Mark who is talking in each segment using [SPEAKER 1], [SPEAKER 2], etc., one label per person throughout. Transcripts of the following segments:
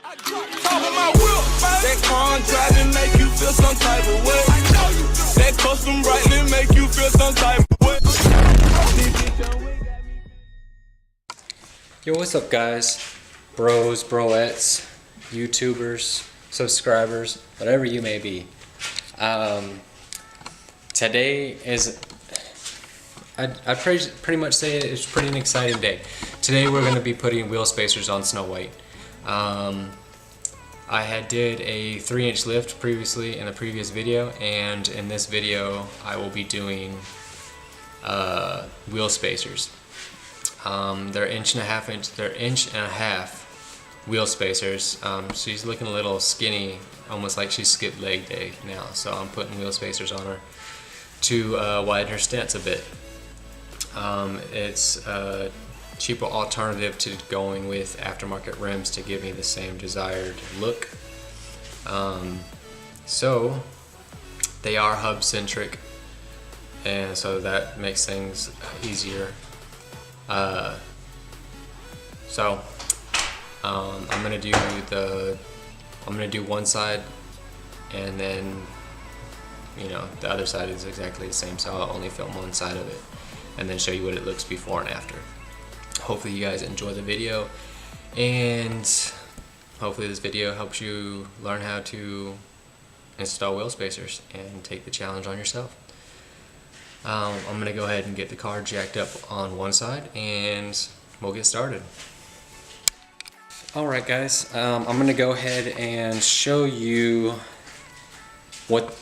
[SPEAKER 1] Talk about whip, that car driving make you feel some type of way. That custom brightly make you feel some type of way.
[SPEAKER 2] Yo, what's up guys? Bros, broettes, YouTubers, subscribers, whatever you may be. Today is, I'd pretty much say it's pretty an exciting day. Today we're going to be putting wheel spacers on Snow White. I had did a 3-inch lift previously in the previous video, and in this video I will be doing wheel spacers. They're inch and a half wheel spacers. She's looking a little skinny, almost like she skipped leg day now, so I'm putting wheel spacers on her to widen her stance a bit. It's a cheaper alternative to going with aftermarket rims to give me the same desired look. So they are hub centric, and so that makes things easier. I'm gonna do one side, and then the other side is exactly the same, so I'll only film one side of it and then show you what it looks before and after. Hopefully you guys enjoy the video, and hopefully this video helps you learn how to install wheel spacers and take the challenge on yourself. I'm gonna go ahead and get the car jacked up on one side and we'll get started. Alright guys, I'm gonna go ahead and show you what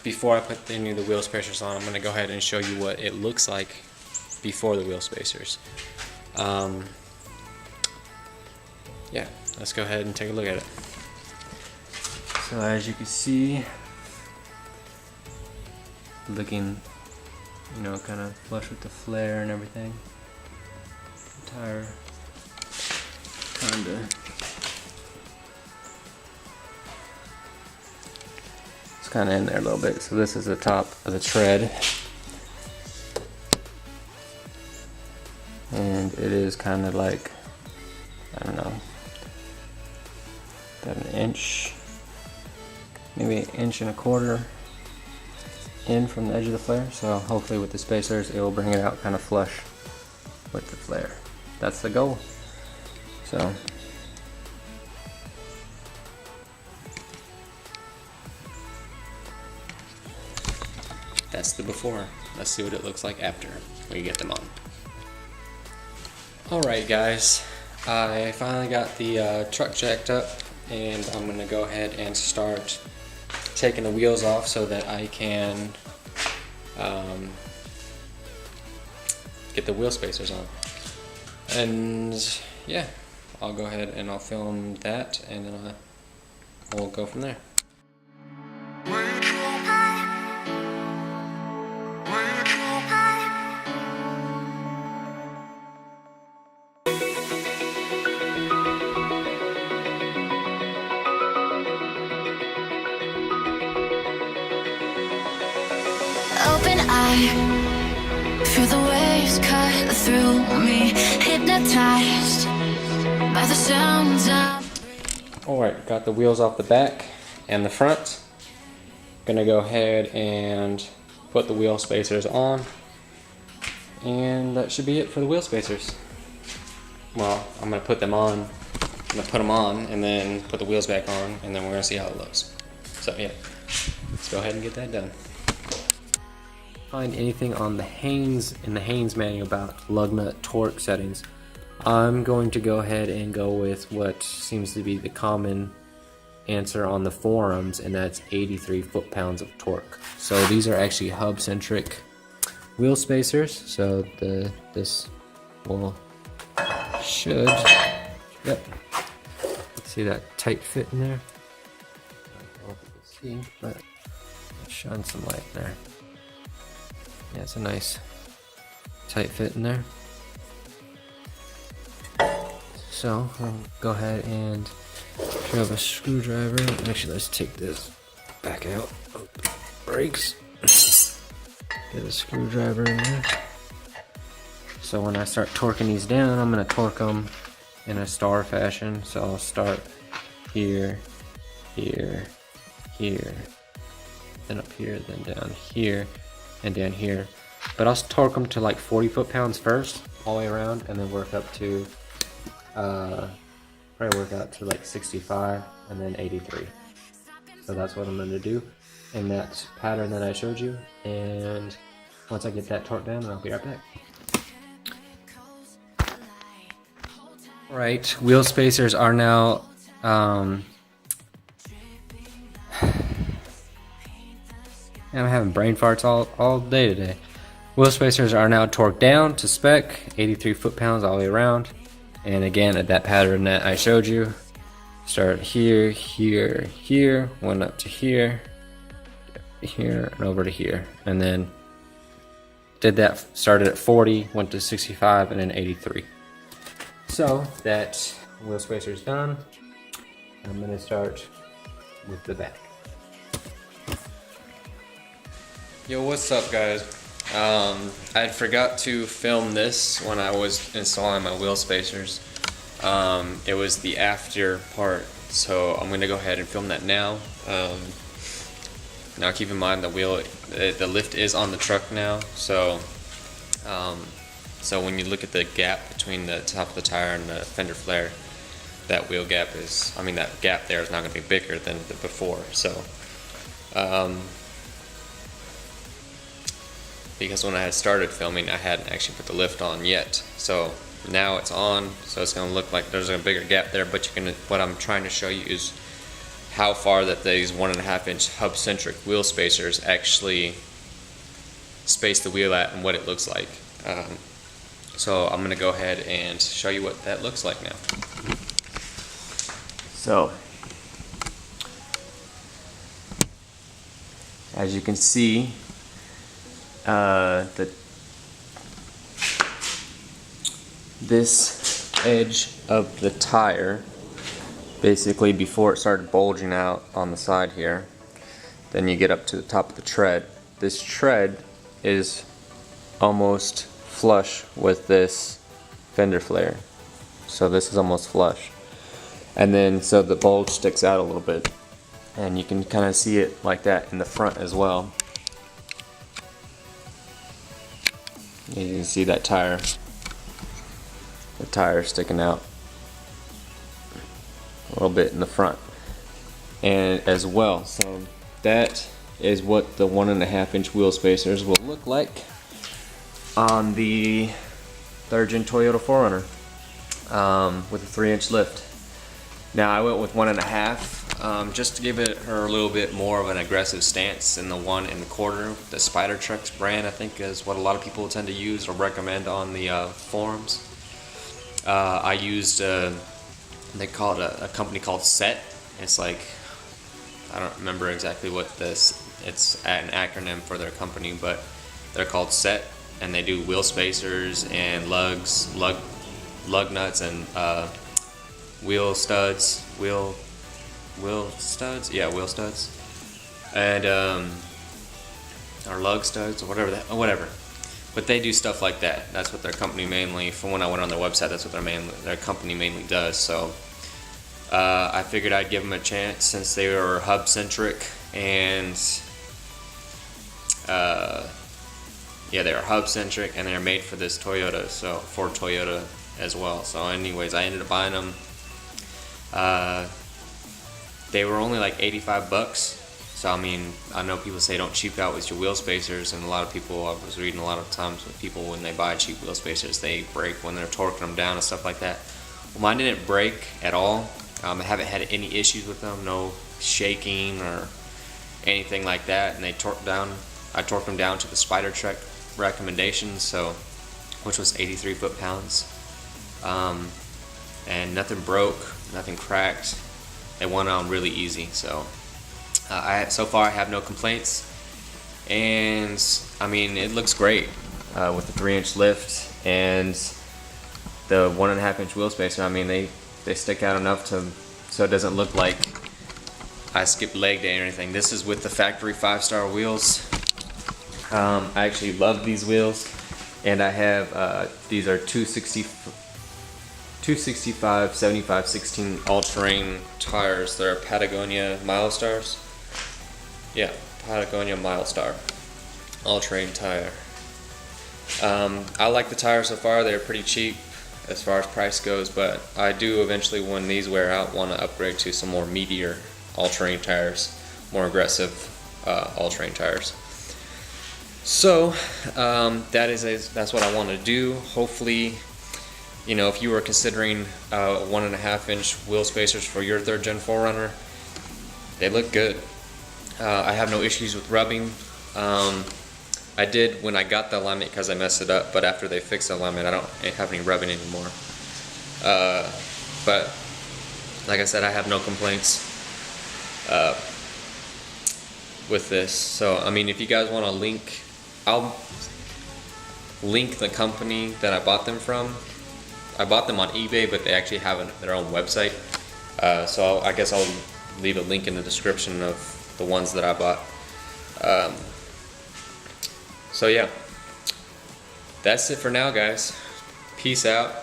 [SPEAKER 2] before I put any of the wheel spacers on. I'm gonna go ahead and show you what it looks like before the wheel spacers. Yeah, let's go ahead and take a look at it. So as you can see, looking kind of flush with the flare and everything. The tire kinda, it's kinda in there a little bit. So this is the top of the tread, and it is kind of like, I don't know, about an inch, maybe an inch and a quarter in from the edge of the flare. So hopefully with the spacers it will bring it out kind of flush with the flare. That's the goal. So that's the before. Let's see what it looks like after we get them on. Alright guys, I finally got the truck jacked up, and I'm going to go ahead and start taking the wheels off so that I can get the wheel spacers on. And yeah, I'll go ahead and I'll film that, and then we'll go from there.
[SPEAKER 3] Open eye, feel the waves cut through me, hypnotized by the sounds of.
[SPEAKER 2] Alright, got the wheels off the back and the front. Gonna go ahead and put the wheel spacers on, and that should be it for the wheel spacers. Well, I'm gonna put them on. I'm gonna put them on and then put the wheels back on, and then we're gonna see how it looks. So yeah, let's go ahead and get that done. Find anything on the Haynes manual about lug nut torque settings. I'm going to go ahead and go with what seems to be the common answer on the forums, and that's 83 foot-pounds of torque. So these are actually hub-centric wheel spacers. So this will yep. See that tight fit in there? I don't know if you can see, but let's shine some light in there. Yeah, it's a nice tight fit in there. So I'll go ahead and grab a screwdriver. Actually, let's take this back out. Oh, brakes. Get a screwdriver in there. So when I start torquing these down, I'm going to torque them in a star fashion. So I'll start here, here, here, then up here, then down here, and down here. But I'll torque them to like 40 foot-pounds first, all the way around, and then work up to, probably work out to like 65, and then 83. So that's what I'm going to do in that pattern that I showed you. And once I get that torqued down, I'll be right back. Alright, wheel spacers are now, I'm having brain farts all day today. Wheel spacers are now torqued down to spec, 83 foot-pounds all the way around. And again, at that pattern that I showed you, start here, here, here, went up to here, here, and over to here. And then did that, started at 40, went to 65, and then 83. So that wheel spacer is done. I'm going to start with the back. Yo, what's up, guys? I forgot to film this when I was installing my wheel spacers. It was the after part, so I'm gonna go ahead and film that now. Now keep in mind the lift is on the truck now, so so when you look at the gap between the top of the tire and the fender flare, that wheel gap is, that gap there is not gonna be bigger than the before. So because when I had started filming, I hadn't actually put the lift on yet. So now it's on, so it's gonna look like there's a bigger gap there, but what I'm trying to show you is how far that these 1.5 inch hub centric wheel spacers actually space the wheel at and what it looks like. So I'm gonna go ahead and show you what that looks like now. So, as you can see, this edge of the tire, basically before it started bulging out on the side here, then you get up to the top of the tread. This tread is almost flush with this fender flare, so this is almost flush, and then so the bulge sticks out a little bit, and you can kind of see it like that in the front as well. You can see that tire, the tire sticking out a little bit in the front and as well. So that is what the 1.5 inch wheel spacers will look like on the 3rd gen Toyota 4runner with a 3-inch lift. Now I went with 1.5 just to give her a little bit more of an aggressive stance in the 1 1/4. The Spider Trucks brand, I think, is what a lot of people tend to use or recommend on the forums. I used they call it a company called Set. It's like, I don't remember exactly what it's an acronym for their company, but they're called Set, and they do wheel spacers and lug nuts and wheel studs, wheel studs, and or lug studs, or whatever. But they do stuff like that. That's what their company mainly, from when I went on their website, that's what their company mainly does. So I figured I'd give them a chance since they were hub centric, and yeah, they are hub centric, and they're made for this Toyota, so for Toyota as well. So anyways, I ended up buying them. They were only like 85 bucks. So I mean, I know people say don't cheap out with your wheel spacers, and a lot of people, I was reading a lot of times with people, when they buy cheap wheel spacers, they break when they're torquing them down and stuff like that. Well, mine didn't break at all. I haven't had any issues with them, no shaking or anything like that. And I torqued them down to the Spider Truck recommendations, so which was 83 foot-pounds, and nothing broke, nothing cracked. They went on really easy. So so far I have no complaints, and I mean, it looks great with the 3-inch lift and the 1.5 inch wheel spacer. I mean, they stick out enough so it doesn't look like I skipped leg day or anything. This is with the factory 5-star wheels. I actually love these wheels, and I have these are 260 265 75/16 all-terrain tires. They're Patagonia Milestars. Yeah, Patagonia Milestar all-terrain tire. I like the tires so far. They're pretty cheap as far as price goes, but I do eventually, when these wear out, want to upgrade to some more meatier all-terrain tires, more aggressive all-terrain tires. So that's what I want to do. Hopefully, you know, if you were considering 1.5-inch wheel spacers for your 3rd gen 4runner, they look good. I have no issues with rubbing. I did when I got the alignment because I messed it up, but after they fixed the alignment, I don't have any rubbing anymore. But like I said, I have no complaints with this. So I mean, if you guys want a link, I'll link the company that I bought them from. I bought them on eBay, but they actually have their own website. So I guess I'll leave a link in the description of the ones that I bought. So yeah, that's it for now, guys. Peace out,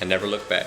[SPEAKER 2] and never look back.